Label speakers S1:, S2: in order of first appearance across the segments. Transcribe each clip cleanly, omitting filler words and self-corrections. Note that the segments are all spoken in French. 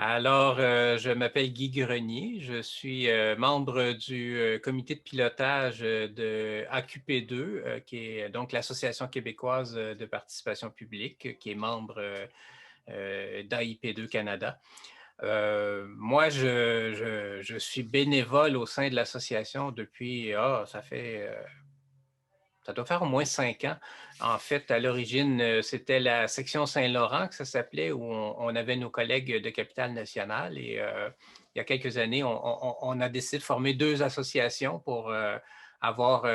S1: Alors, je m'appelle Guy Grenier. Je suis membre du comité de pilotage de AQP2, qui est donc l'Association québécoise de participation publique, qui est membre d'AIP2 Canada. Moi, je suis bénévole au sein de l'association depuis, ça doit faire au moins 5 ans. En fait, à l'origine, c'était la section Saint-Laurent que ça s'appelait, où on avait nos collègues de Capitale-Nationale. Et il y a quelques années, on a décidé de former deux associations pour avoir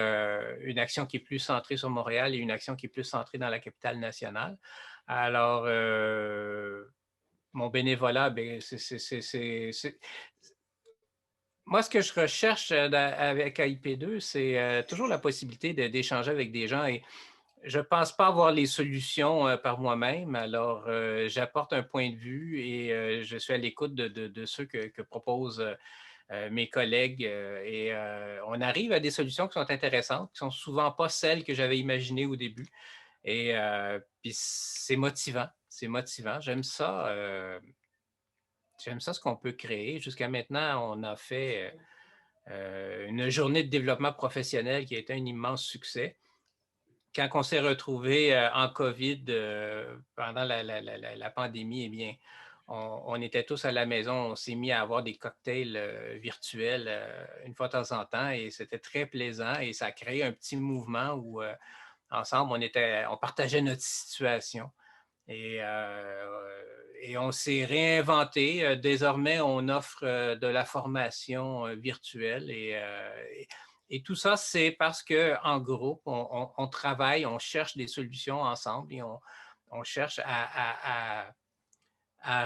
S1: une action qui est plus centrée sur Montréal et une action qui est plus centrée dans la Capitale-Nationale. Alors, mon bénévolat, ben, moi, ce que je recherche avec AIP2, c'est toujours la possibilité d'échanger avec des gens. Et je ne pense pas avoir les solutions par moi-même. Alors, j'apporte un point de vue et je suis à l'écoute de ceux que proposent mes collègues. Et on arrive à des solutions qui sont intéressantes, qui ne sont souvent pas celles que j'avais imaginées au début. Et puis, c'est motivant. C'est motivant. J'aime ça ce qu'on peut créer. Jusqu'à maintenant, on a fait une journée de développement professionnel qui a été un immense succès. Quand on s'est retrouvé en COVID pendant la pandémie, eh bien, on était tous à la maison, on s'est mis à avoir des cocktails virtuels une fois de temps en temps et c'était très plaisant et ça a créé un petit mouvement où ensemble, on partageait notre situation. Et on s'est réinventé. Désormais, on offre de la formation virtuelle et tout ça, c'est parce qu'en groupe, on travaille, on cherche des solutions ensemble et on cherche à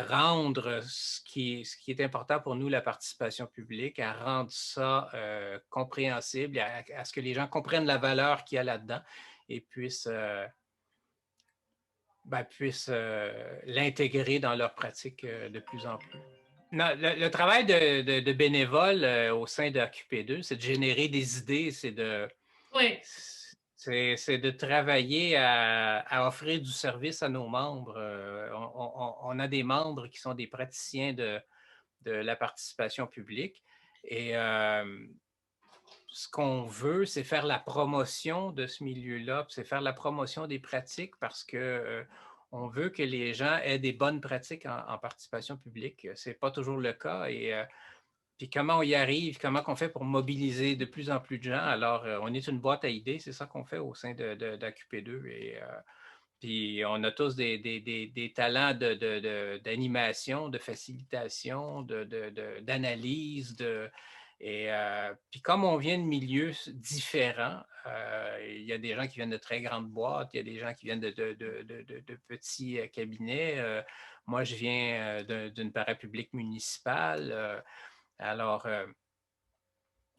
S1: rendre ce qui est important pour nous, la participation publique, à rendre ça compréhensible, à ce que les gens comprennent la valeur qu'il y a là-dedans et puissent l'intégrer dans leur pratique de plus en plus. Non, le travail de bénévole au sein de AQP2, c'est de générer des idées,
S2: Oui.
S1: c'est de travailler à offrir du service à nos membres. On a des membres qui sont des praticiens de la participation publique et ce qu'on veut, c'est faire la promotion de ce milieu-là, c'est faire la promotion des pratiques parce que on veut que les gens aient des bonnes pratiques en participation publique. Ce n'est pas toujours le cas. Et puis comment on y arrive, comment on fait pour mobiliser de plus en plus de gens. Alors, on est une boîte à idées, c'est ça qu'on fait au sein d'AQP2. Et puis, on a tous des talents d'animation, de facilitation, d'analyse, et puis comme on vient de milieux différents, il y a des gens qui viennent de très grandes boîtes, il y a des gens qui viennent de petits cabinets. Moi, je viens d'une parapublique municipale. Alors,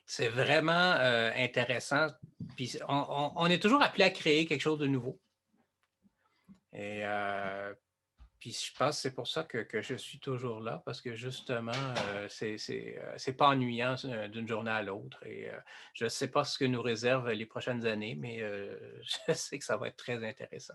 S1: c'est vraiment intéressant. Puis on est toujours appelé à créer quelque chose de nouveau. Et puis je pense que c'est pour ça que je suis toujours là, parce que justement, c'est pas ennuyant d'une journée à l'autre. Et je ne sais pas ce que nous réservent les prochaines années, mais je sais que ça va être très intéressant.